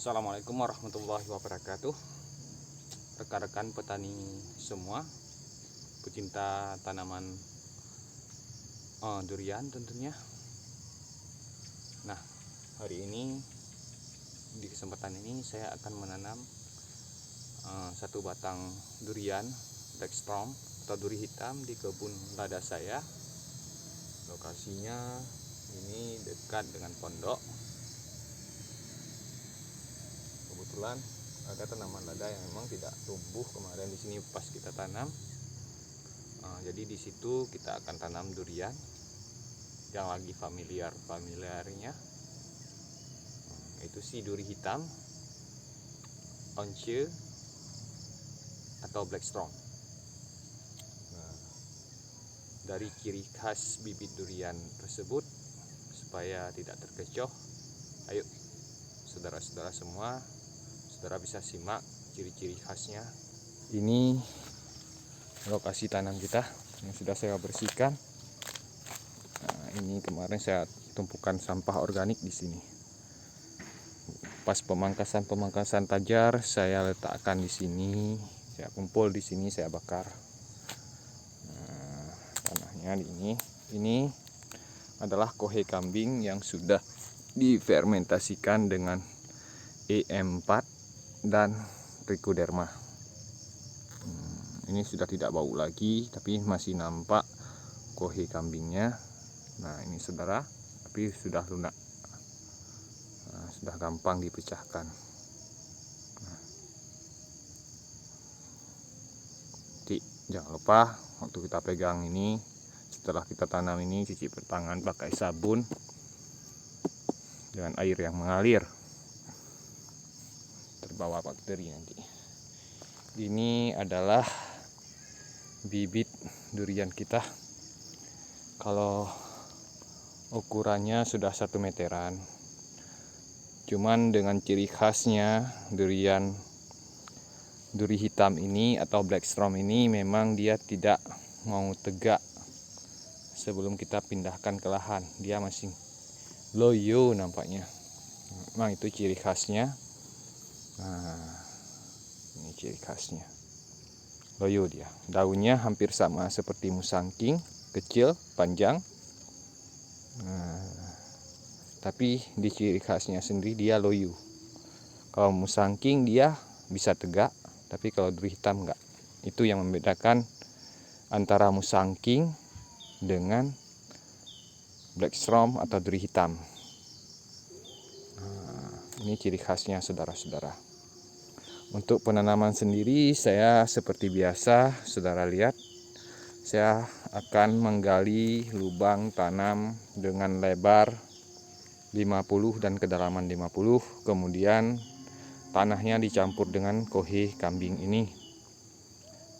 Assalamualaikum warahmatullahi wabarakatuh. Rekan-rekan petani semua, pecinta tanaman durian tentunya. Nah, hari ini di kesempatan ini saya akan menanam satu batang durian Blackstrom atau duri hitam di kebun lada saya. Lokasinya ini dekat dengan pondok. Kebetulan ada tanaman lada yang memang tidak tumbuh kemarin di sini pas kita tanam. Jadi di situ kita akan tanam durian yang lagi familiarnya. Itu si duri hitam, once atau Blackstrom. Nah, dari ciri khas bibit durian tersebut supaya tidak terkecoh, ayo saudara-saudara semua, saudara bisa simak ciri-ciri khasnya. Ini lokasi tanam kita yang sudah saya bersihkan. Nah, ini kemarin saya tumpukan sampah organik di sini. Pas pemangkasan tajar saya letakkan di sini, saya kumpul di sini, saya bakar. Nah, tanahnya ini adalah kohe kambing yang sudah difermentasikan dengan E4 dan trichoderma. Ini sudah tidak bau lagi, tapi masih nampak kohe kambingnya. Nah, ini saudara, tapi sudah lunak. Nah, sudah gampang dipecahkan. Nah, jangan lupa waktu kita pegang ini, setelah kita tanam ini, cuci tangan pakai sabun dengan air yang mengalir, terbawa bakteri nanti. Ini adalah bibit durian kita. Kalau ukurannya sudah 1 meteran, cuman dengan ciri khasnya duri hitam ini atau Blackstrom ini memang dia tidak mau tegak sebelum kita pindahkan ke lahan. Dia masih loyo nampaknya. Memang itu ciri khasnya. Nah, ini ciri khasnya, loyo dia. Daunnya hampir sama seperti musangking, kecil, panjang. Nah, tapi di ciri khasnya sendiri dia loyo. Kalau musangking dia bisa tegak, tapi kalau duri hitam enggak. Itu yang membedakan antara musangking dengan Blackstrom atau duri hitam. Nah, ini ciri khasnya saudara-saudara. Untuk penanaman sendiri saya seperti biasa, saudara lihat, saya akan menggali lubang tanam dengan lebar 50 dan kedalaman 50. Kemudian tanahnya dicampur dengan kohe kambing ini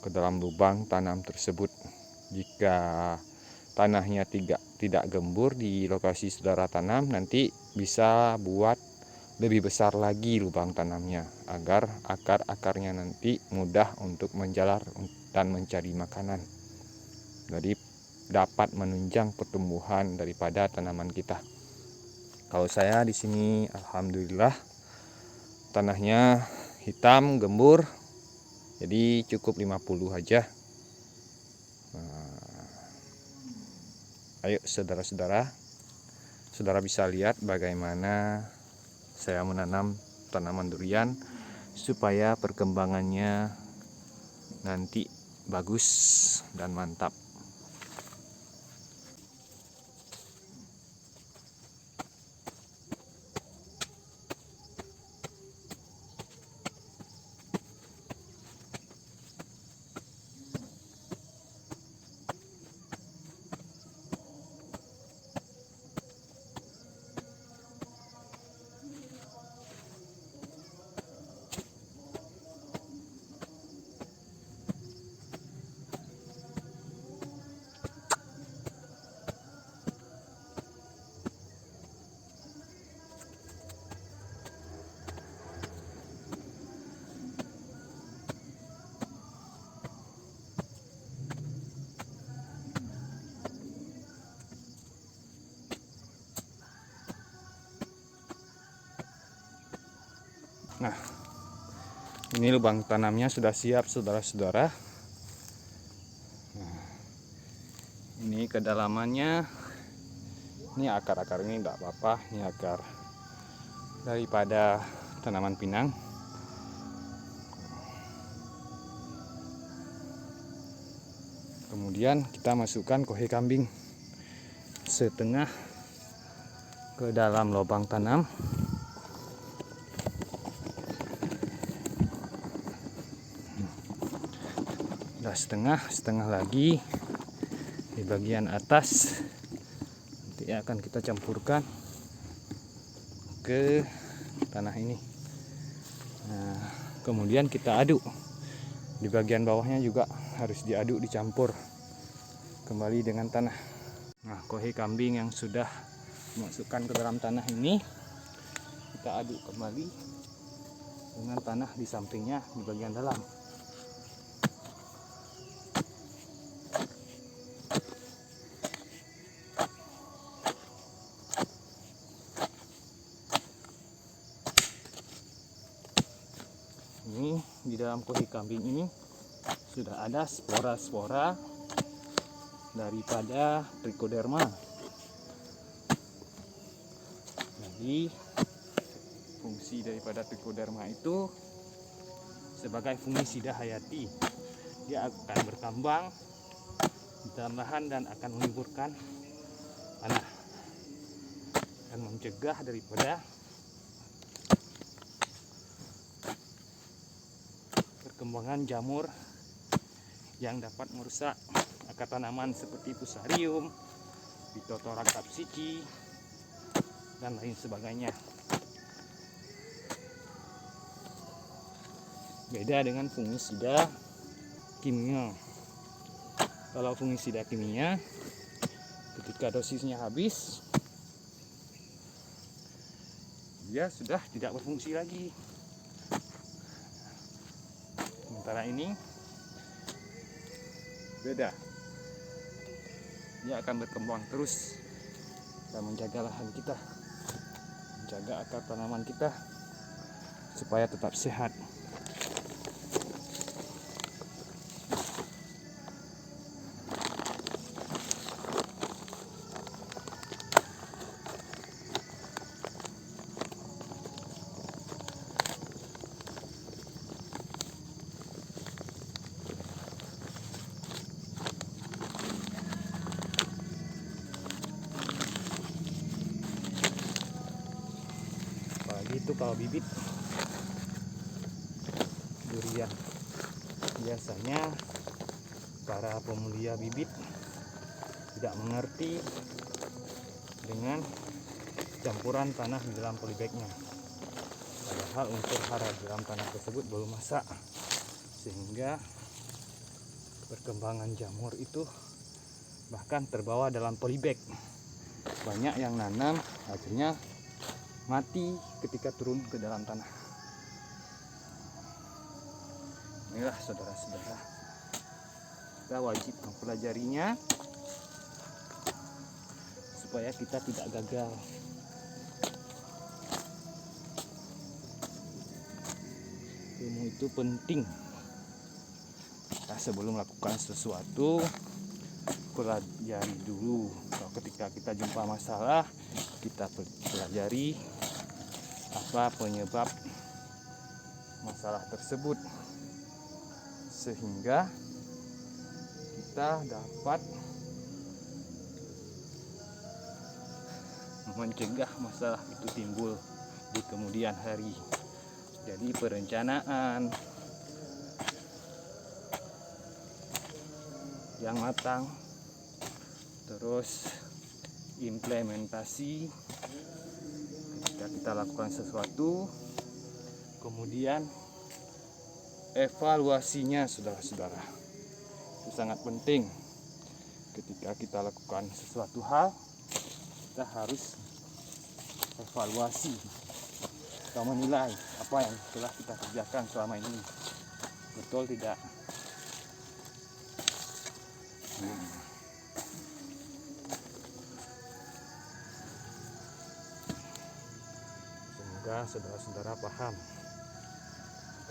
ke dalam lubang tanam tersebut. Jika tanahnya tidak gembur di lokasi saudara tanam, nanti bisa buat lebih besar lagi lubang tanamnya agar akar-akarnya nanti mudah untuk menjalar dan mencari makanan. Jadi dapat menunjang pertumbuhan daripada tanaman kita. Kalau saya di sini alhamdulillah tanahnya hitam gembur, jadi cukup 50 aja. Nah, ayo saudara-saudara, saudara bisa lihat bagaimana saya menanam tanaman durian supaya perkembangannya nanti bagus dan mantap. Nah, ini lubang tanamnya sudah siap saudara-saudara. Nah, ini kedalamannya. Ini akar-akar ini tidak apa-apa. Ini akar daripada tanaman pinang. Kemudian kita masukkan kohe kambing setengah ke dalam lubang tanam. Sudah setengah lagi di bagian atas. Nanti akan kita campurkan ke tanah ini. Nah, kemudian kita aduk. Di bagian bawahnya juga harus diaduk, dicampur kembali dengan tanah. Nah, kohe kambing yang sudah dimasukkan ke dalam tanah ini kita aduk kembali dengan tanah di sampingnya di bagian dalam. Ini di dalam kohe kambing ini sudah ada spora-spora daripada trichoderma. Jadi fungsi daripada trichoderma itu sebagai fungisida hayati. Dia akan berkembang di dalam lahan dan akan menyuburkan tanah dan mencegah daripada perkembangan jamur yang dapat merusak akar tanaman seperti Fusarium, Phytophthora capsicum, dan lain sebagainya. Beda dengan fungisida kimia. Kalau fungisida kimia, ketika dosisnya habis, dia sudah tidak berfungsi lagi. Sementara ini beda, dia akan berkembang terus dan menjaga lahan kita, menjaga akar tanaman kita supaya tetap sehat. Itu kalau bibit durian, biasanya para pemulia bibit tidak mengerti dengan campuran tanah di dalam polybagnya, padahal unsur hara di dalam tanah tersebut belum masak, sehingga perkembangan jamur itu bahkan terbawa dalam polybag. Banyak yang nanam akhirnya mati ketika turun ke dalam tanah. Inilah saudara-saudara, kita wajib mempelajarinya supaya kita tidak gagal. Ilmu itu penting. Kita sebelum melakukan sesuatu, pelajari dulu. Kalau ketika kita jumpa masalah, kita pelajari apa penyebab masalah tersebut, sehingga kita dapat mencegah masalah itu timbul di kemudian hari. Jadi perencanaan yang matang, terus implementasi ketika kita lakukan sesuatu, kemudian evaluasinya, saudara-saudara, itu sangat penting. Ketika kita lakukan sesuatu hal, kita harus evaluasi atau menilai apa yang telah kita kerjakan selama ini, betul tidak. Semoga saudara-saudara paham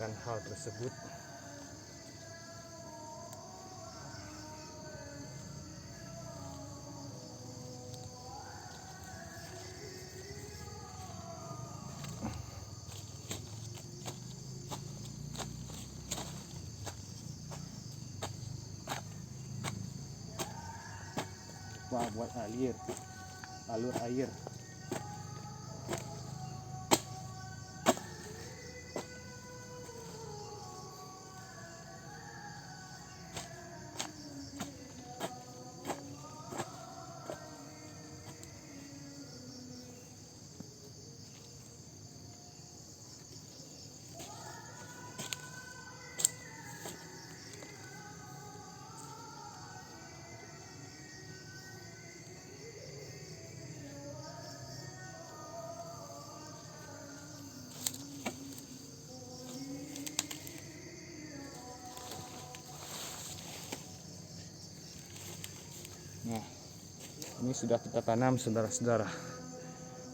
akan hal tersebut. Wah, buat alur air. Nah, ini sudah kita tanam, saudara-saudara.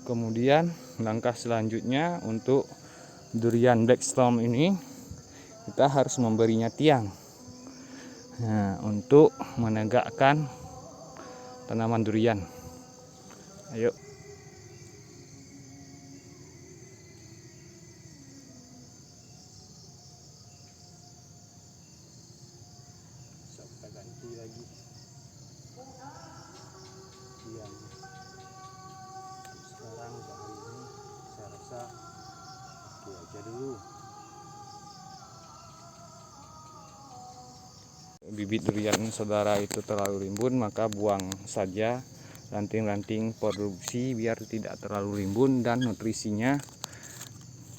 Kemudian langkah selanjutnya untuk durian black storm ini, kita harus memberinya tiang. Nah, untuk menegakkan tanaman durian. Ayo. Kita ganti lagi tiang. Sekarang bahan ini saya rasa oke aja dulu. Bibit durian saudara itu terlalu rimbun, maka buang saja ranting-ranting produksi biar tidak terlalu rimbun dan nutrisinya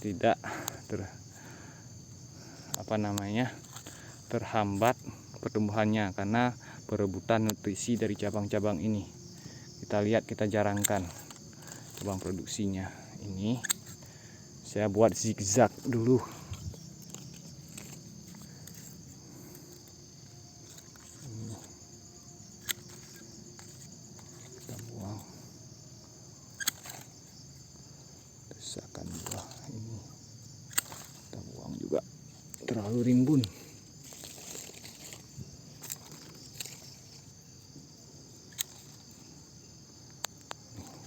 tidak terhambat pertumbuhannya karena perebutan nutrisi dari cabang-cabang ini. Kita lihat, kita jarangkan cabang produksinya. Ini saya buat zigzag dulu. Kita buang desakan buah ini, kita buang juga, terlalu rimbun.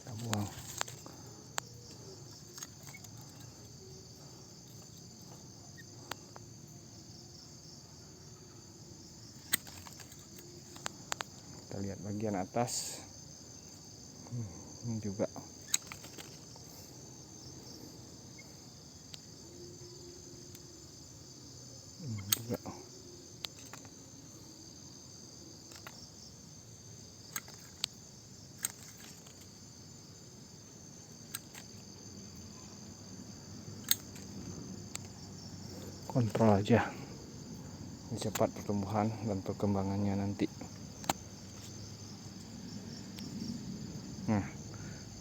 Kita buang. Kita lihat bagian atas ini juga. Kontrol aja cepat pertumbuhan dan perkembangannya nanti. Nah,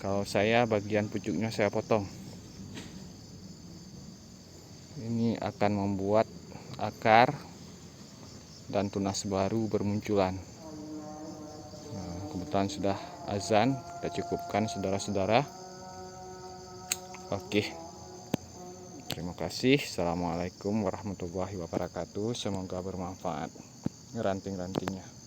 kalau saya bagian pucuknya saya potong. Ini akan membuat akar dan tunas baru bermunculan. Nah, kebetulan sudah azan, kita cukupkan saudara-saudara. Oke. Terima kasih. Assalamualaikum warahmatullahi wabarakatuh. Semoga bermanfaat ranting-rantingnya.